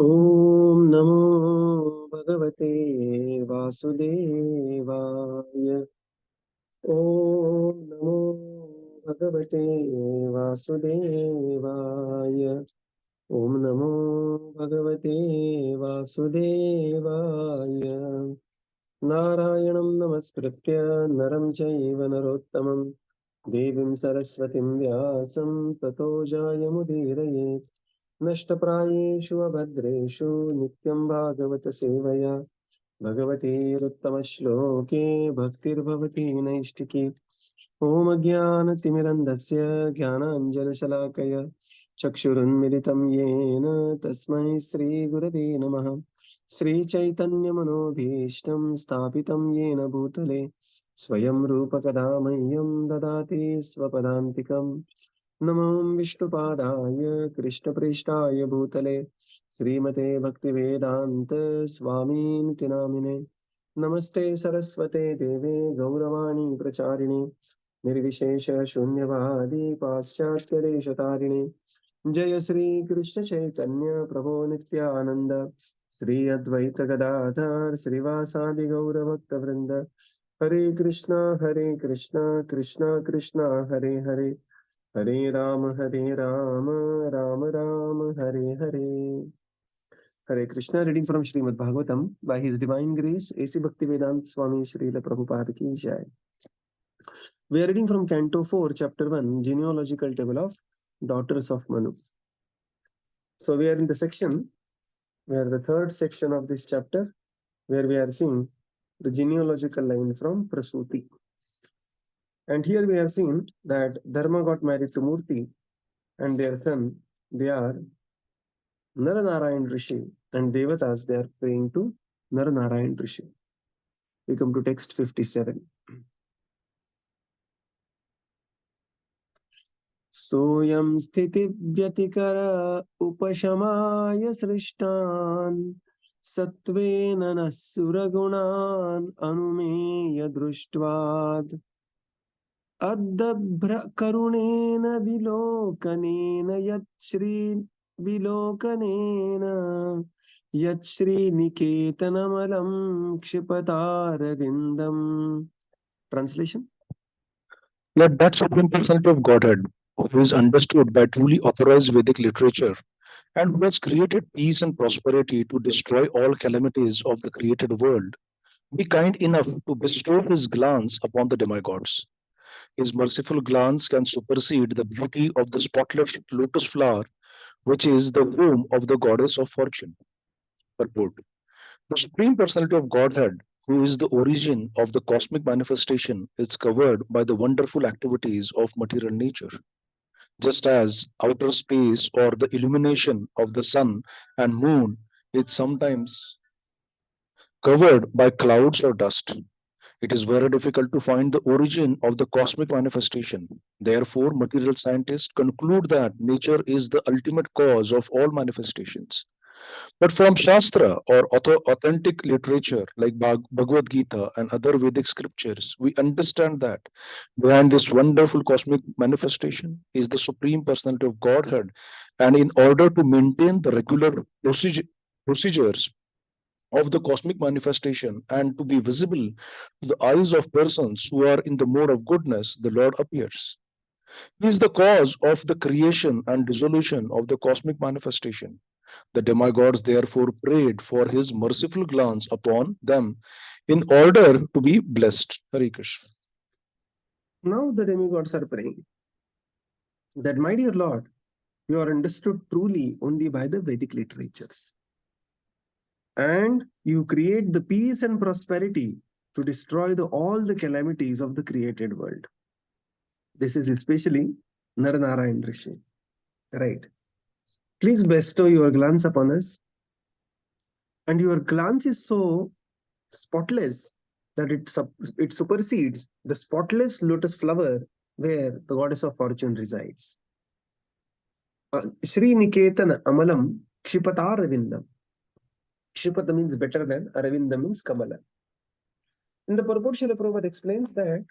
ॐ नमो भगवते वासुदेवाय। ॐ नमो भगवते वासुदेवाय। ॐ नमो भगवते वासुदेवाय। नारायणं नमस्कृत्य नरं चैव नरोत्तमं देवीं सरस्वतीं व्यासं ततो जयमुदीरयेत्। नष्टप्रायेषु अभद्रेषु नित्यं भागवत सेवया भगवतीरुत्तमश्लोके भक्तिर्भवति नैष्टिकी। ॐ ज्ञानतिमिरन्धस्य ज्ञानाञ्जनशलाकया चक्षुरुन्मिलितं येन तस्मै श्रीगुरवे नमः। श्रीचैतन्यमनोभीष्टं स्थापितं येन भूतले स्वयं रूपकदा मह्यं ददाति स्वपदान्तिकम्। नमो विष्णुपादाय कृष्णप्रेष्ठाय भूतले श्रीमते भक्तिवेदान्त स्वामीति नामिने। नमस्ते सरस्वते देवे गौरवाणी प्रचारिणे निर्विशेष शून्यवादी पाश्चात्यदेशतारिणे। जय श्री कृष्ण चैतन्य प्रभो नित्यानंद श्री अद्वैत गदाधर श्रीवासादि गौर भक्त वृंद। हरे कृष्णा कृष्णा कृष्णा हरे हरे, हरे Ram Ram Ram Hare Hare. Hare Krishna, reading from Srimad Bhagavatam by His Divine Grace, A.C. Bhaktivedanta Swami Srila Prabhupada Ki Jai. We are reading from Canto 4, Chapter 1, Genealogical Table of Daughters of Manu. So we are in the section, where the third section of this chapter, where we are seeing the genealogical line from Prasuti. And here we have seen that Dharma got married to Murti, and their son, they are Naranarayan Rishi, and Devatas, they are praying to Naranarayan Rishi. We come to text 57. सोऽयं स्थितिव्यतिकर उपशमाय सृष्टान् सत्त्वेन नः सुरगुणान् अनुमेय दृष्ट्वात् अद्दभ्रकरुणेन विलोकनेन यच्छ्रीनिकेतनमलं क्षिपतारविन्दम्. Translation. Let that supreme personality of Godhead, who is understood by truly authorized Vedic literature, and who has created peace and prosperity to destroy all calamities of the created world, be kind enough to bestow his glance upon the demigods. His merciful glance can supersede the beauty of the spotless lotus flower, which is the womb of the goddess of fortune. Purport. The Supreme Personality of Godhead, who is the origin of the cosmic manifestation, is covered by the wonderful activities of material nature. Just as outer space or the illumination of the sun and moon is sometimes covered by clouds or dust, it is very difficult to find the origin of the cosmic manifestation. Therefore, material scientists conclude that nature is the ultimate cause of all manifestations. But from Shastra or authentic literature like Bhagavad Gita and other Vedic scriptures, we understand that behind this wonderful cosmic manifestation is the Supreme Personality of Godhead. And in order to maintain the regular procedures of the cosmic manifestation and to be visible to the eyes of persons who are in the mode of goodness, the Lord appears. He is the cause of the creation and dissolution of the cosmic manifestation. The demigods therefore prayed for his merciful glance upon them in order to be blessed. Hare Krishna. Now the demigods are praying that, my dear Lord, you are understood truly only by the Vedic literatures. And you create the peace and prosperity to destroy all the calamities of the created world. This is especially Naranarayan Rishi. Right. Please bestow your glance upon us. And your glance is so spotless that it supersedes the spotless lotus flower where the goddess of fortune resides. Shri Niketana Amalam Kshipatarvindam. Kshipata means better than, Aravinda means Kamala. In the purport, Srila Prabhupada explains that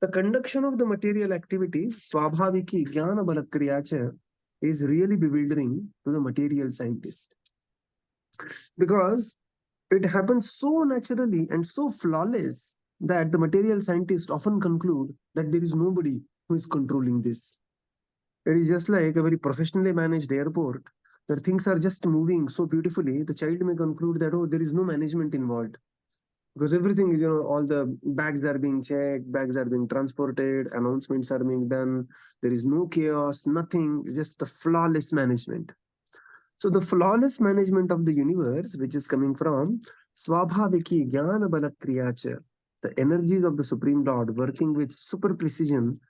the conduction of the material activity, Swabhaviki Jnana Balakriyacha, is really bewildering to the material scientist. because it happens so naturally and so flawless that the material scientists often conclude that there is nobody who is controlling this. It is just like a very professionally managed airport where things are just moving so beautifully. The child may conclude that, oh, there is no management involved because everything is, all the bags are being checked, bags are being transported, announcements are being done. There is no chaos, nothing, just the flawless management. So the flawless management of the universe, which is coming from Swabhaviki Jnana Bala Kriyacha, the energies of the Supreme Lord working with super precision,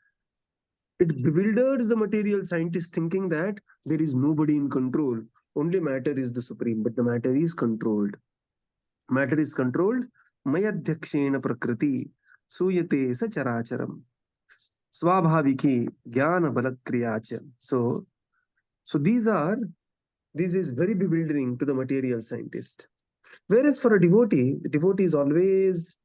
it bewildered the material scientist thinking that there is nobody in control. Only matter is the supreme, but the matter is controlled. Matter is controlled. Mayadhyakshena prakriti suyate sacharacharam. Swabhaviki jnana balakriyacha. So this is very bewildering to the material scientist. Whereas for a devotee, the devotee is always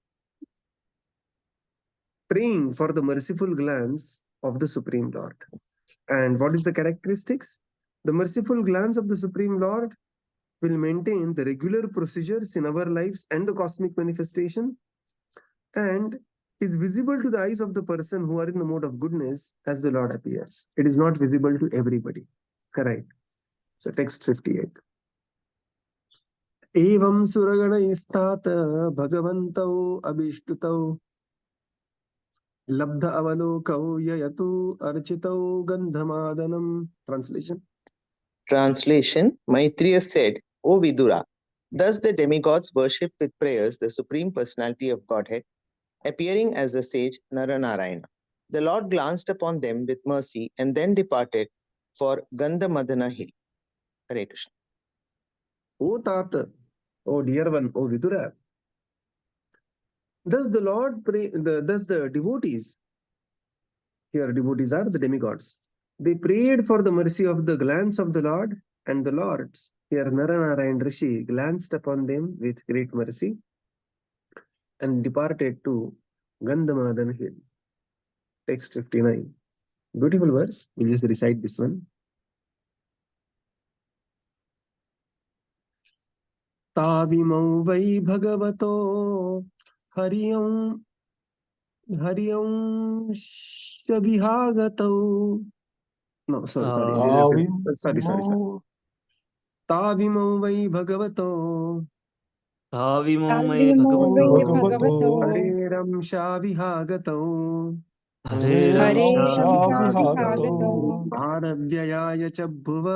praying for the merciful glance of the Supreme Lord. And what is the characteristics? The merciful glance of the Supreme Lord will maintain the regular procedures in our lives and the cosmic manifestation and is visible to the eyes of the person who are in the mode of goodness as the Lord appears. It is not visible to everybody. Correct. So text 58. एवं सुरगणैस्तात भगवन्तौ अभिष्टुतौ लब्ध अवलोकौ ययतु अर्चितौ गन्धमादनम्. Translation. Translation: Maitreya said, O Vidura, thus the demigods worship with prayers the Supreme Personality of Godhead, appearing as the sage Naranarayana. The Lord glanced upon them with mercy and then departed for Gandhamadana hill. Hare Krishna. O Tata, O dear one, O Vidura, thus the Lord pray, thus the devotees, here devotees are the demigods, they prayed for the mercy of the glance of the Lord, and the Lords, here Naranarayan Rishi, glanced upon them with great mercy and departed to Gandhamadan hill. Text 59. Beautiful verse. We'll just recite this one. ताविमौ वै भगवतो हरियं हरियंशविहागतौ. No, sorry. Sorry. ताविमौ वै भगवतो ताविमो मयि ताविमो वै भगवतो भगवतो हरेरंशाविहागतौ हरेरंशाविहागतौ भारव्ययाय च भुव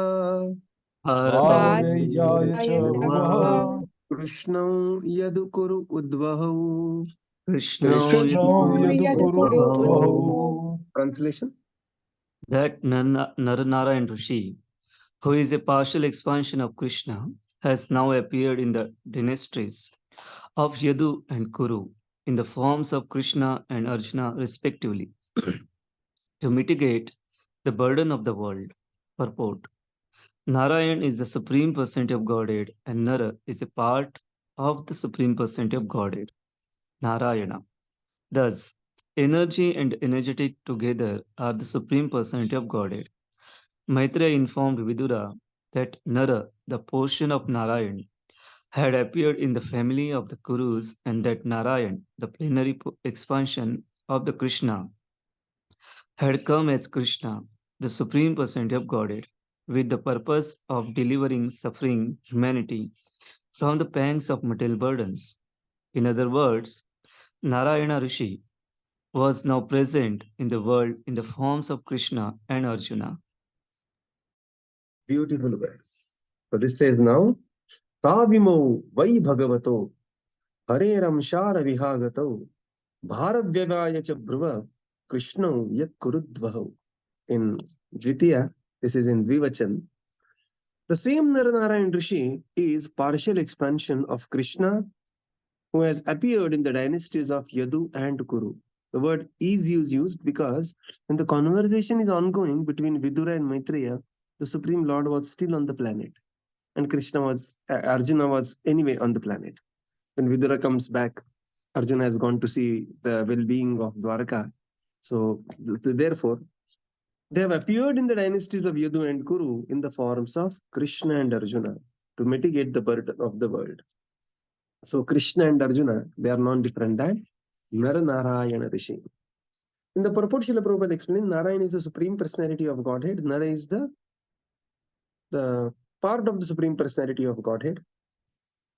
भारव्याय च भुवः कृष्णौ यदुकुरु उद्वहौ. Krishna Krishna यदुकुरु उद्वहौ. Translation. That Naranarayan Rishi, who is a partial expansion of Krishna, has now appeared in the dynasties of Yadu and Kuru in the forms of Krishna and Arjuna respectively to mitigate the burden of the world. Purport: Narayan is the Supreme Personality of Godhead and Nara is a part of the Supreme Personality of Godhead, Narayana. Thus, energy and energetic together are the Supreme Personality of Godhead. Maitreya informed Vidura that Nara, the portion of Narayan, had appeared in the family of the Kurus and that Narayan, the plenary expansion of the Krishna, had come as Krishna, the Supreme Personality of Godhead, with the purpose of delivering suffering humanity from the pangs of material burdens. In other words, Narayana Rishi was now present in the world in the forms of Krishna and Arjuna. Beautiful verse. So this says now, Tavimo vai bhagavato hareramshara vihagato bharavyavaya cha bhruva krishno yat kurudvaho. In Dvitiya, this is in Dvivachan. The same Naranarayan Rishi is partial expansion of Krishna who has appeared in the dynasties of Yadu and Kuru. The word is used because when the conversation is ongoing between Vidura and Maitreya, the Supreme Lord was still on the planet, and Arjuna was anyway on the planet. When Vidura comes back, Arjuna has gone to see the well-being of Dwarka. So therefore, they have appeared in the dynasties of Yadu and Kuru in the forms of Krishna and Arjuna. to mitigate the burden of the world. So Krishna and Arjuna, they are non different than Naranarayana Rishi. In the purport, Srila Prabhupada explained Narayan is the supreme personality of Godhead. Nara is the part of the supreme personality of Godhead.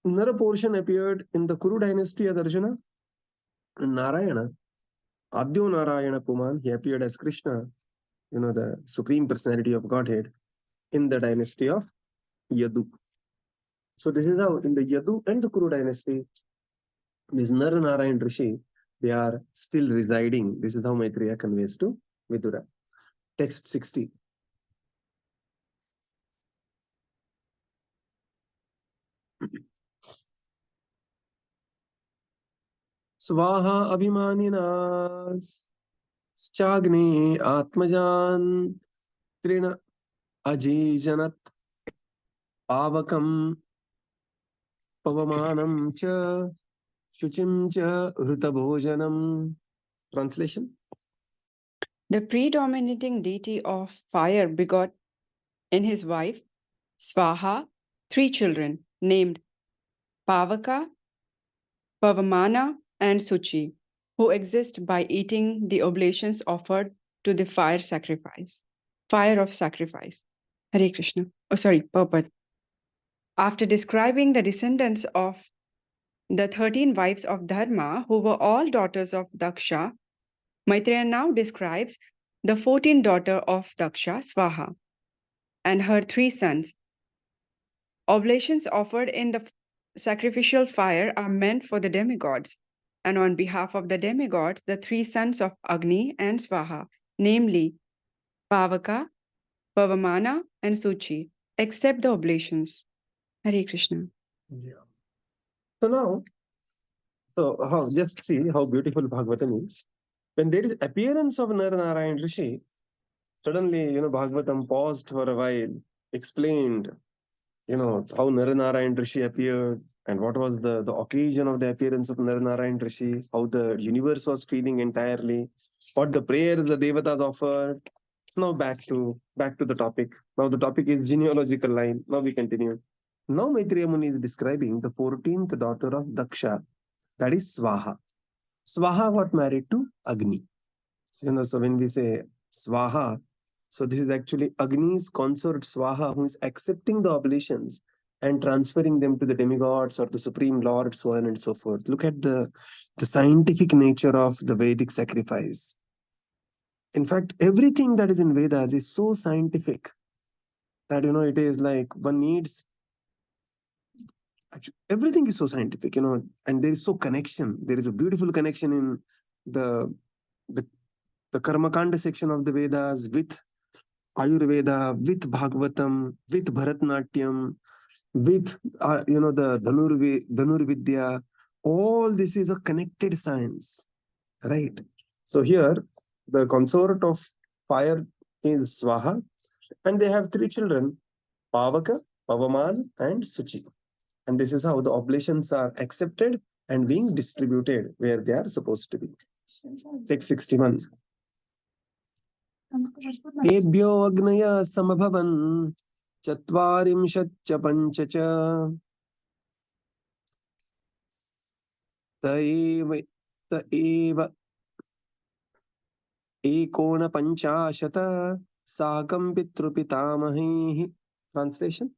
Nara portion appeared in the Kuru dynasty as Arjuna. And Narayana, Adyo Narayana Puman, he appeared as Krishna, the supreme personality of Godhead, in the dynasty of Yadu. So this is how in the Yadu and the Kuru dynasty, this Naranarayan Rishi, they are still residing. This is how Maitreya conveys to Vidura. Text 60. Swaha Abhimaninas Chagne Atmajan Trina Ajijanat Pavakam Pavamanam Cha Shuchim Cha Hrutabhojanam. Translation. The predominating deity of fire begot in his wife Swaha 3 children named Pavaka, Pavamana, and Suchi, who exist by eating the oblations offered to the fire of sacrifice. Hare Krishna. Purport. After describing the descendants of the 13 wives of Dharma, who were all daughters of Daksha, Maitreya now describes the 14th daughter of Daksha, Swaha, and her 3 sons. Oblations offered in the sacrificial fire are meant for the demigods, and on behalf of the demigods, the 3 sons of Agni and Swaha, namely Pavaka, Pavamana, and Suchi, accept the oblations. Hare Krishna. Yeah. So now, just see how beautiful Bhagavatam is. When there is appearance of Naranarayan Rishi, suddenly, Bhagavatam paused for a while, explained, how Naranarayan Rishi appeared and what was the occasion of the appearance of Naranarayan Rishi, how the universe was feeling entirely, what the prayers the Devatas offered. Now back to the topic. Now the topic is genealogical line. Now we continue. Now Maitreya Muni is describing the 14th daughter of Daksha, that is Swaha. Swaha got married to Agni. So when we say Swaha, so this is actually Agni's consort Swaha, who is accepting the oblations and transferring them to the demigods or the supreme lord, so on and so forth. Look at the scientific nature of the Vedic sacrifice. In fact, everything that is in Vedas is so scientific that it is like one needs. Actually, everything is so scientific, and there is so connection. There is a beautiful connection in the Karmakanda section of the Vedas with Ayurveda, with Bhagavatam, with Bharatnatyam, with the Dhanur Vidya. All this is a connected science, right? So here, the consort of fire is Swaha, and they have 3 children: Pavaka, Pavaman, and Suchi. And this is how the oblations are accepted and being distributed where they are supposed to be. Text 61. Tebhyo agnaya samabhavan chatvarimshat pancha cha taeva ekona panchashata sakam pitrupitamahihi. Translation.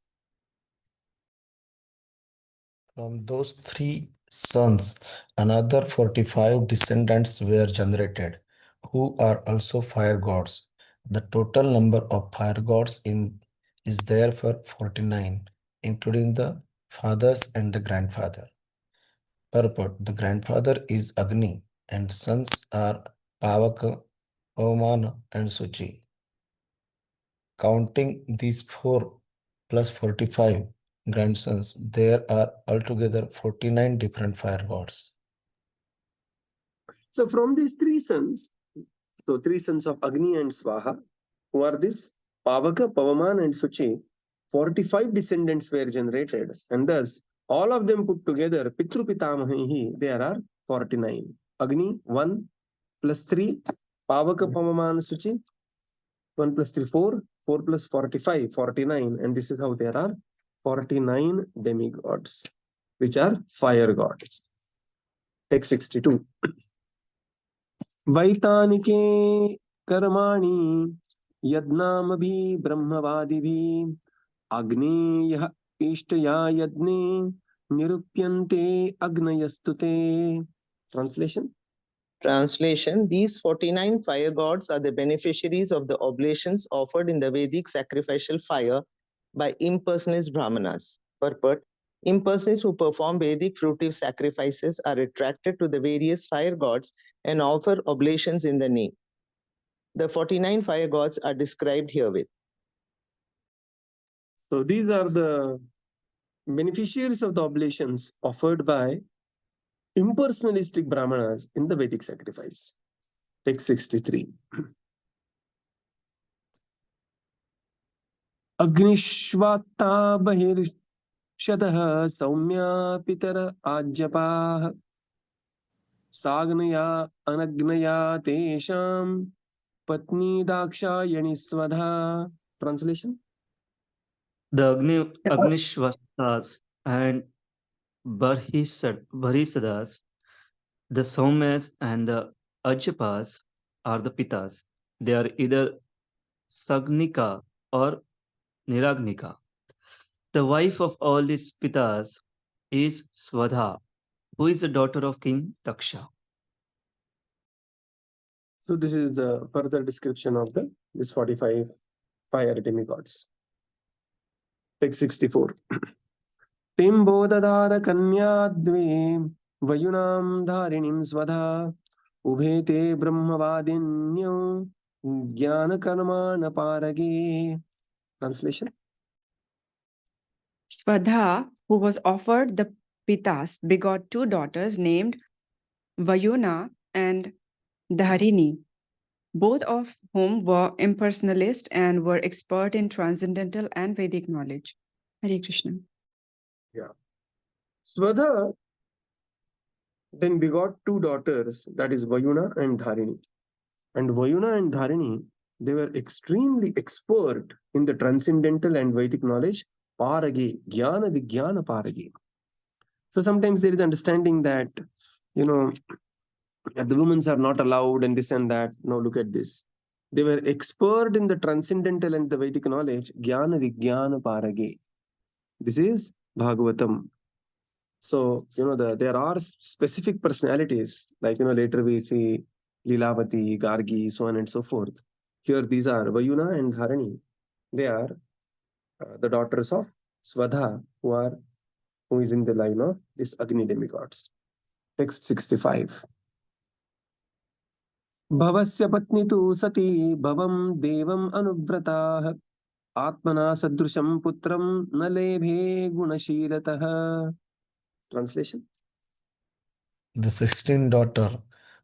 From those 3 sons, another 45 descendants were generated, who are also fire gods. The total number of fire gods is therefore 49, including the fathers and the grandfather. Purport: the grandfather is Agni, and sons are Pavaka, Pavamana, and Suchi. Counting these 4 plus 45 grandsons, there are altogether 49 different fire gods. So from these 3 sons, so 3 sons of Agni and Swaha, who are this? Pavaka, Pavaman, and Suchi, 45 descendants were generated, and thus all of them put together, Pitru Pitamahihi, there are 49. Agni, 1 plus 3, Pavaka, Pavaman, Suchi, 1 plus 3, 4, 4 plus 45, 49, and this is how there are 49 demigods, which are fire gods. Text 62. Vaitanike karmani yadnamabhi brahmavadivi agneya ishtaya yadne nirupyante agnayastute. Translation. Translation: These 49 fire gods are the beneficiaries of the oblations offered in the Vedic sacrificial fire by impersonalist Brahmanas. Purport: Impersonalists who perform Vedic fruitive sacrifices are attracted to the various fire gods and offer oblations in the name. The 49 fire gods are described herewith. So these are the beneficiaries of the oblations offered by impersonalistic Brahmanas in the Vedic sacrifice. Text 63. Agnishvata bahirshadaha saumya pitara ajyapaha sagnaya anagnaya tesham patni dakshayani svadha. Translation. The Agnishvastas and Barisadas, the Saumas and the Ajyapas are the Pitas. They are either Sagnika or Niragnika. The wife of all these Pitas is Swadha, who is the daughter of King Taksha. So this is the further description of this 45 fire demigods. Text 64. Timbodadara kanyadve vayunam dharinim svadha ubhe te brahmavadinyo jnana karma naparage. Translation. Swadha, who was offered the Pitas, begot two daughters named Vayuna and Dharini, both of whom were impersonalist and were expert in transcendental and Vedic knowledge. Hare Krishna. Yeah. Swadha then begot two daughters, that is Vayuna and Dharini. And Vayuna and Dharini, they were extremely expert in the transcendental and Vedic knowledge, Parage, Jnana Vijnana Parage. So sometimes there is understanding that, the women are not allowed and this and that. No, look at this. They were expert in the transcendental and the Vedic knowledge, Jnana Vijnana Parage. This is Bhagavatam. So, there are specific personalities, like, later we see Lilavati, Gargi, so on and so forth. Here, these are Vayuna and Dharani. They are the daughters of Swadha, who is in the line of these Agni demigods. Text 65. Bhavasya patni tu sati bhavam devam anuvrataha atmana sadrusham putram nalebhe gunashilataha. Translation. The 16th daughter,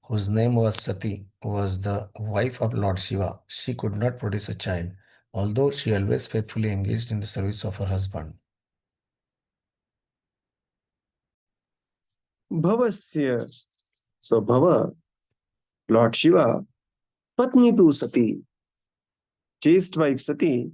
whose name was Sati, was the wife of Lord Shiva. She could not produce a child, although she always faithfully engaged in the service of her husband. Bhavasya. So Bhava, Lord Shiva, Patni tu Sati, chaste wife Sati,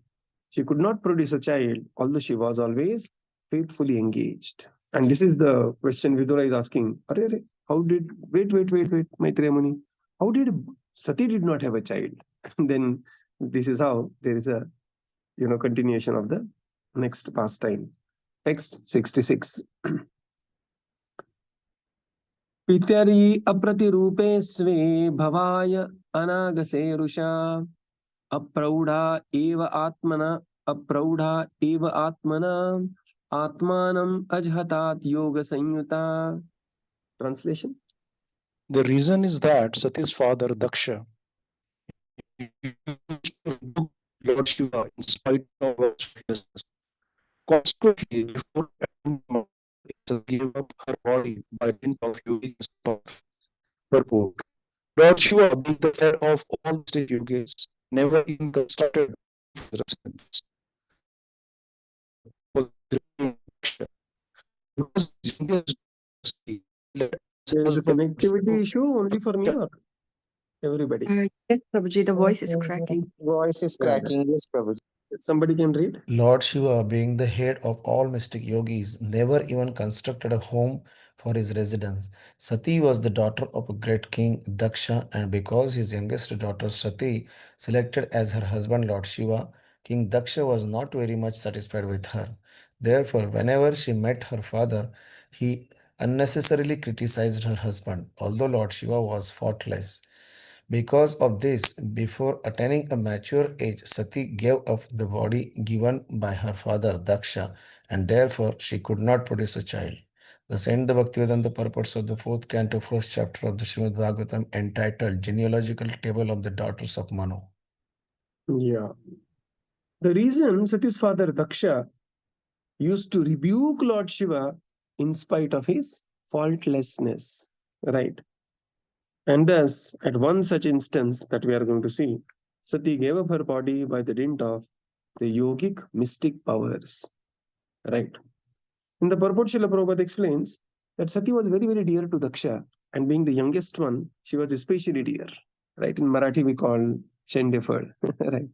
she could not produce a child, although she was always faithfully engaged. And this is the question Vidura is asking. How did, wait, Maitreya Muni, how did Sati did not have a child? And then this is how there is a, continuation of the next pastime. Text 66. पितरी अप्रतिरूपे स्वे भवाय अनागसे रुषा अप्रौढ़ा एव आत्मना आत्मानम अजहतात योग संयुता. Translation. The reason is that Sati's father, Daksha, used to rebuke Lord Shiva in spite of her selflessness. Consequently, before Sati gave up her body by dint of yogic purport. Lord Shiva, being the head of all state yogis, never even consulted his representatives. Because his youngest There is a connectivity issue only for me or everybody? Yes, Prabhuji, the voice is cracking. Voice is Yeah, cracking. Yes, Prabhuji. Somebody can read? Lord Shiva, being the head of all mystic yogis, never even constructed a home for his residence. Sati was the daughter of a great king, Daksha, and because his youngest daughter Sati selected as her husband Lord Shiva, King Daksha was not very much satisfied with her. Therefore, whenever she met her father, he unnecessarily criticized her husband, although Lord Shiva was faultless. Because of this, before attaining a mature age, Sati gave up the body given by her father Daksha, and therefore she could not produce a child. Thus end the Bhaktivedanta purports of the fourth canto, first chapter of the Srimad Bhagavatam, entitled Genealogical Table of the Daughters of Manu. Yeah. The reason Sati's father Daksha used to rebuke Lord Shiva in spite of his faultlessness, right? And thus, at one such instance that we are going to see, Sati gave up her body by the dint of the yogic mystic powers, right? In the purport, Srila Prabhupada explains that Sati was very, very dear to Daksha, and being the youngest one, she was especially dear, right? In Marathi, we call Shendefad, right?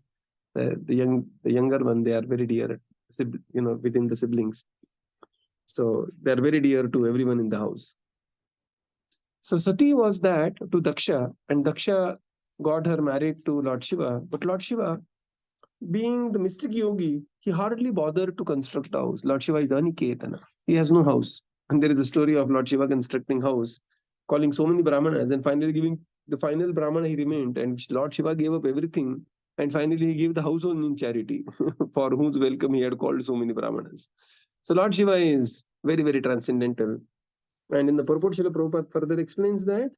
The younger one, they are very dear, within the siblings. So they are very dear to everyone in the house. So Sati was that to Daksha, and Daksha got her married to Lord Shiva. But Lord Shiva, being the mystic yogi, he hardly bothered to construct a house. Lord Shiva is Aniketana. He has no house. And there is a story of Lord Shiva constructing house, calling so many brahmanas, and finally giving the final brahmana he remained. And Lord Shiva gave up everything, and finally he gave the house only in charity, for whose welcome he had called so many brahmanas. So Lord Shiva is very, very transcendental. And in the purport, Srila Prabhupada further explains that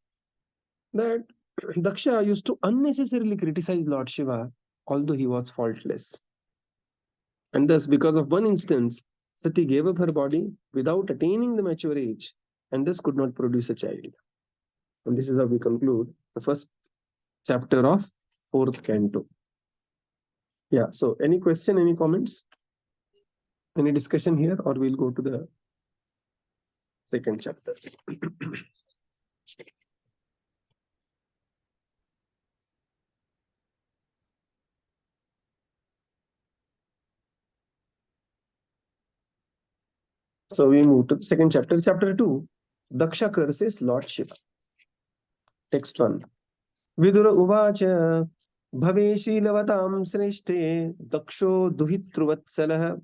Daksha used to unnecessarily criticize Lord Shiva, although he was faultless. And thus, because of one instance, Sati gave up her body without attaining the mature age, and thus could not produce a child. And this is how we conclude the first chapter of fourth canto. Yeah, so any question, any comments? Any discussion here, or we'll go to the second chapter. So we move to the second chapter, chapter 2. Daksha curses Lord Shiva. Text 1. Vidura uvacha bhave शीलवतां श्रेष्ठे दक्षो दुहितृवत्सलः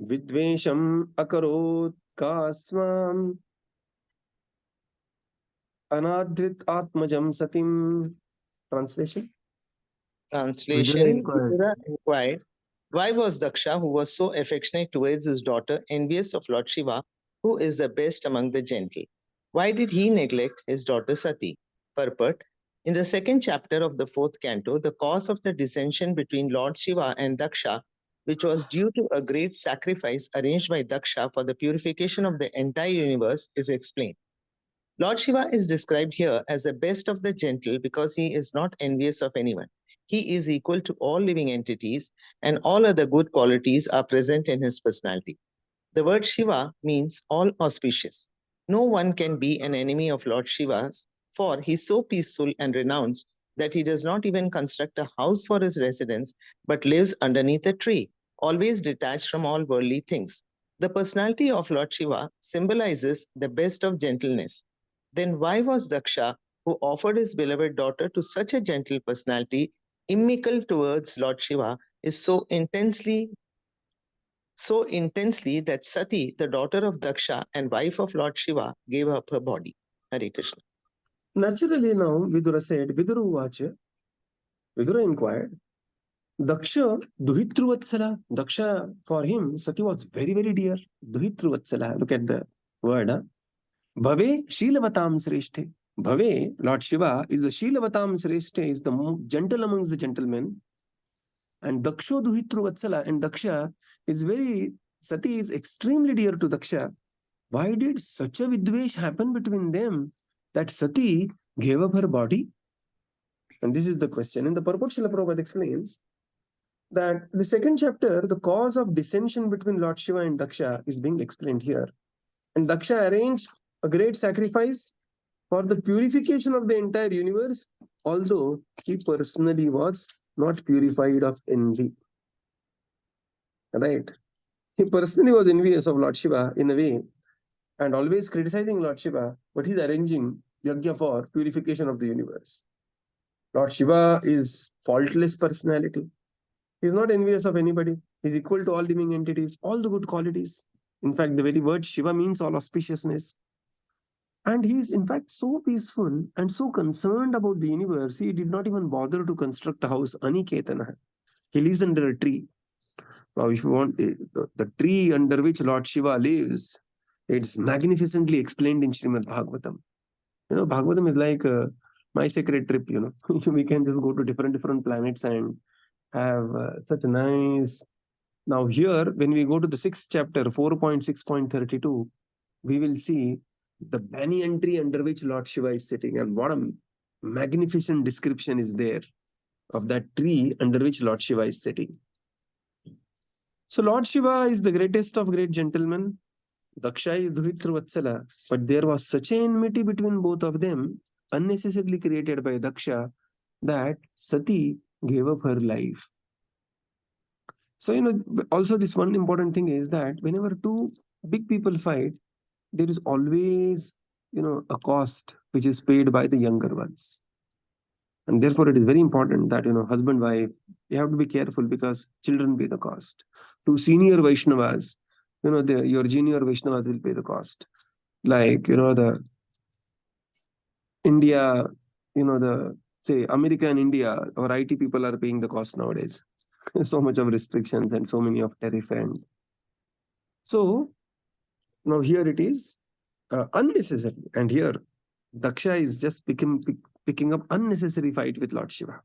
विद्वेषम् अकरोत् कास्माम् अनादृत आत्मजं सतिम्. Translation. Translation, inquired, Vidura inquired, why was Daksha, who was so affectionate towards his daughter, envious of Lord Shiva, who is the best among the gentle? Why did he neglect his daughter Sati? Purport. In the second chapter of the fourth canto, the cause of the dissension between Lord Shiva and Daksha, which was due to a great sacrifice arranged by Daksha for the purification of the entire universe, is explained. Lord Shiva is described here as the best of the gentle because he is not envious of anyone. He is equal to all living entities, and all other good qualities are present in his personality. The word Shiva means all auspicious. No one can be an enemy of Lord Shiva's, for he is so peaceful and renounced that he does not even construct a house for his residence, but lives underneath a tree, always detached from all worldly things. The personality of Lord Shiva symbolizes the best of gentleness. Then why was Daksha, who offered his beloved daughter to such a gentle personality, inimical towards Lord Shiva, is so intensely that Sati, the daughter of Daksha and wife of Lord Shiva, gave up her body. Hare Krishna. Naturally, now Vidura said, Vidura uvacha. Vidura inquired, Daksha duhitruvatsala. Daksha, for him, Sati was very, very dear. Duhitruvatsala. Look at the word. Bhave Shilavatam Sreshte. Bhave, Lord Shiva, is the Shilavatam Sreshte, is the gentle amongst the gentlemen. And Daksho Duhitruvatsala, and Daksha is very, Sati is extremely dear to Daksha. Why did such a vidvesh happen between them that Sati gave up her body? And this is the question. In the purport, Srila Prabhupada explains that the second chapter, the cause of dissension between Lord Shiva and Daksha is being explained here. And Daksha arranged a great sacrifice for the purification of the entire universe, although he personally was not purified of envy. right? He personally was envious of Lord Shiva in a way and always criticizing Lord Shiva, but he's arranging yajna for purification of the universe. Lord Shiva is faultless personality. He's not envious of anybody. He's equal to all living entities, all the good qualities. In fact, the very word Shiva means all auspiciousness. And he is, in fact, so peaceful and so concerned about the universe, he did not even bother to construct a house, Aniketana. He lives under a tree. Now, if you want, the tree under which Lord Shiva lives, it's magnificently explained in Srimad Bhagavatam. Bhagavatam is like my sacred trip, we can just go to different planets and have such a nice. Now here, when we go to the 6th chapter, 4.6.32, we will see the banyan tree under which Lord Shiva is sitting, and what a magnificent description is there of that tree under which Lord Shiva is sitting. So Lord Shiva is the greatest of great gentlemen. Daksha is Duhitra Vatsala, but there was such an enmity between both of them, unnecessarily created by Daksha, that Sati gave up her life. So, also this one important thing is that whenever two big people fight, there is always, a cost which is paid by the younger ones. And therefore, it is very important that, husband, wife, you have to be careful because children pay the cost. To senior Vaishnavas, your junior Vaishnavas will pay the cost. Like, the India, say America and India, our IT people are paying the cost nowadays. So much of restrictions and so many of tariff. And so now here it is unnecessary. And here Daksha is just picking up unnecessary fight with Lord Shiva.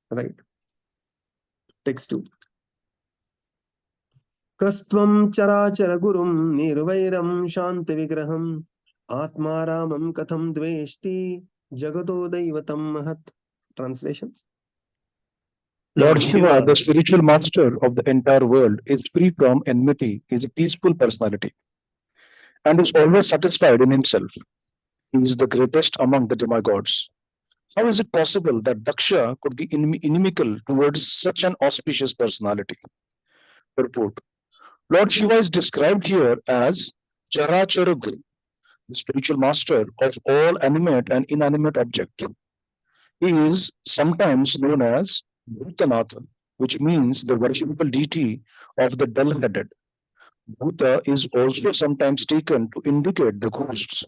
Right. Text 2. Kastvam charachara gurum nirvairam shanti vigraham atmaramam katham dveshti jagato daivatam mahat. Translation. Lord Shiva, the spiritual master of the entire world, is free from enmity, is a peaceful personality, and is always satisfied in himself. He is the greatest among the demigods. How is it possible that Daksha could be inimical towards such an auspicious personality? Purport. Lord Shiva is described here as Charachara Guru, the spiritual master of all animate and inanimate objects. He is sometimes known as Bhutanatha, which means the worshipable deity of the dull-headed. Bhuta is also sometimes taken to indicate the ghosts.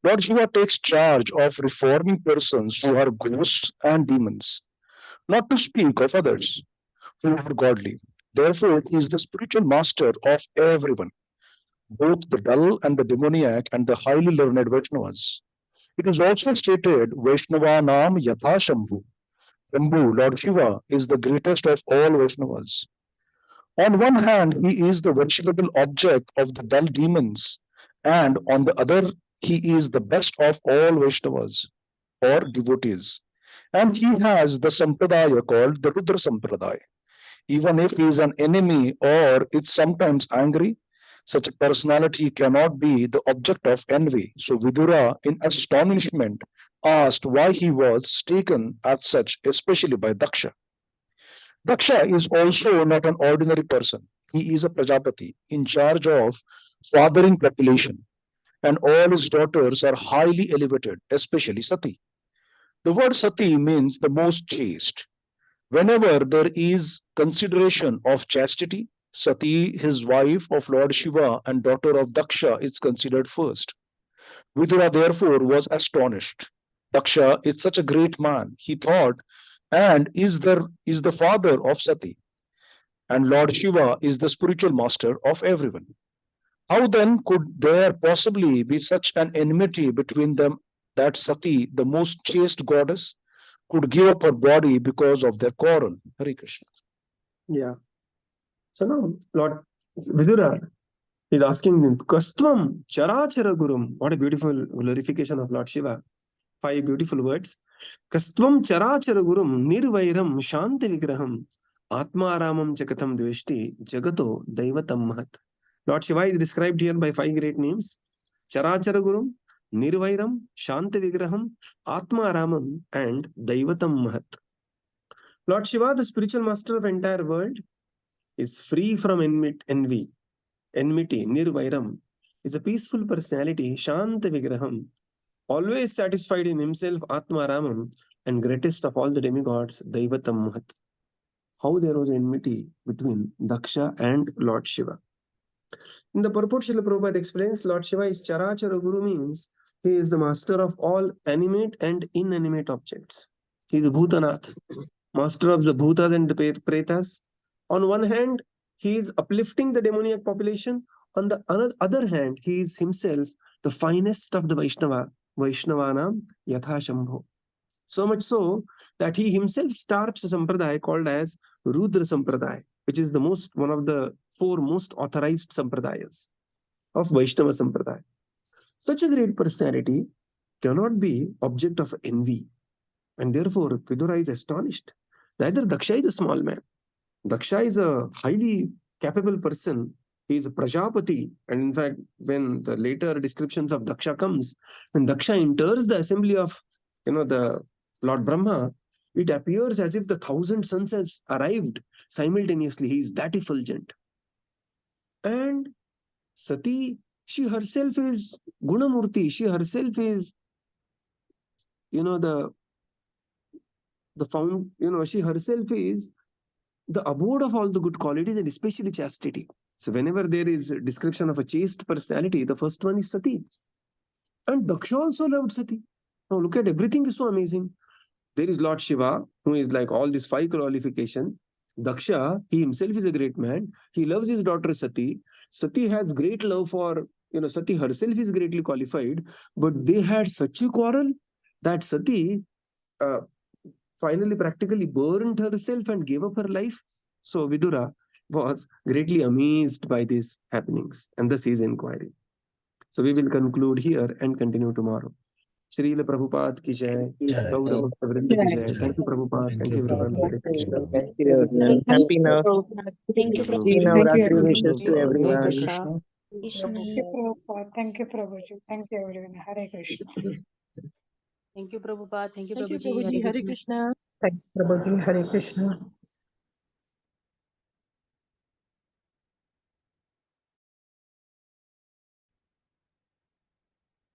Lord Shiva takes charge of reforming persons who are ghosts and demons, not to speak of others who are godly. Therefore, he is the spiritual master of everyone, both the dull and the demoniac and the highly learned Vaishnavas. It is also stated Vaishnavanam Yatha Shambhu. Shambhu, Lord Shiva, is the greatest of all Vaishnavas. On one hand, he is the worshipable object of the dull demons, and on the other, he is the best of all Vaishnavas or devotees. And he has the sampradaya called the Rudra Sampradaya. Even if he is an enemy or is sometimes angry, such a personality cannot be the object of envy. So Vidura, in astonishment, asked why he was taken as such, especially by Daksha. Daksha is also not an ordinary person. He is a Prajapati in charge of fathering population, and all his daughters are highly elevated, especially Sati. The word Sati means the most chaste. Whenever there is consideration of chastity, Sati, his wife of Lord Shiva and daughter of Daksha, is considered first. Vidura therefore was astonished. Daksha is such a great man, he thought, and is the father of Sati, and Lord Shiva is the spiritual master of everyone. How then could there possibly be such an enmity between them that Sati, the most chaste goddess, could give up her body because of their quarrel? Hare Krishna. Yeah. So now Lord Vidura is asking him, Kastvam Charachara Gurum. What a beautiful glorification of Lord Shiva. 5 beautiful words. Kastvam Charachara Gurum Nirvairam Shanti Vigraham Atmaramam Chakatam Dveshti Jagato Daivatam Mahat. Lord Shiva is described here by 5 great names. Charachara Gurum, Nirvairam, Shanti Vigraham, Atmaramam, and Daivatam Mahat. Lord Shiva, the spiritual master of entire world, is free from envy, nirvairam, is a peaceful personality, shanta vigraham, always satisfied in himself, atmaramam, and greatest of all the demigods, daivatam mahat. How there was enmity between Daksha and Lord Shiva. In the purport, Srila Prabhupada explains Lord Shiva is Charachara Guru, means he is the master of all animate and inanimate objects. He is Bhutanath, master of the Bhutas and the Pretas. On one hand, he is uplifting the demoniac population. On the other hand, he is himself the finest of the Vaishnavanam Yatha Shambho. So much so that he himself starts a sampradaya called as Rudra Sampradaya, which is one of the 4 most authorized sampradayas of Vaishnava Sampradaya. Such a great personality cannot be object of envy, and therefore Vidura is astonished. Neither Daksha is a small man. Daksha is a highly capable person. He is a Prajapati, and in fact, when the later descriptions of Daksha comes, when Daksha enters the assembly of the Lord Brahma, it appears as if the 1,000 suns has arrived simultaneously. He is that effulgent. And Sati, she herself is Gunamurti. She herself is, the found, she herself is the abode of all the good qualities and especially chastity. So whenever there is a description of a chaste personality, the first one is Sati. And Daksha also loved Sati. Now look at everything is so amazing. There is Lord Shiva, who is like all these 5 qualifications. Daksha, he himself is a great man. He loves his daughter Sati. Sati has great love for, Sati herself is greatly qualified, but they had such a quarrel that Sati finally practically burned herself and gave up her life. So Vidura was greatly amazed by these happenings, and thus he is inquiring. So we will conclude here and continue tomorrow. Srila Prabhupada ki jai. Jai. Gaura Bhakta Vrinda ki jai. Jai. Thank you, Prabhupada. Thank Thank you, you, everyone. Prabhupada. Hare Krishna. Thank you, everyone. Happy Thank you, Happy Prabhuji. Navratri everyone. wishes to Hare everyone. Krishna. Krishna. Thank you, Prabhupada. Thank you, Prabhuji. Thank you, everyone. Hare Krishna. Thank you, Prabhupada. Thank you, Thank you, Prabhuji. Prabhuji. Hare Hare Krishna. Krishna. Thank you, Prabhuji. Hare Krishna.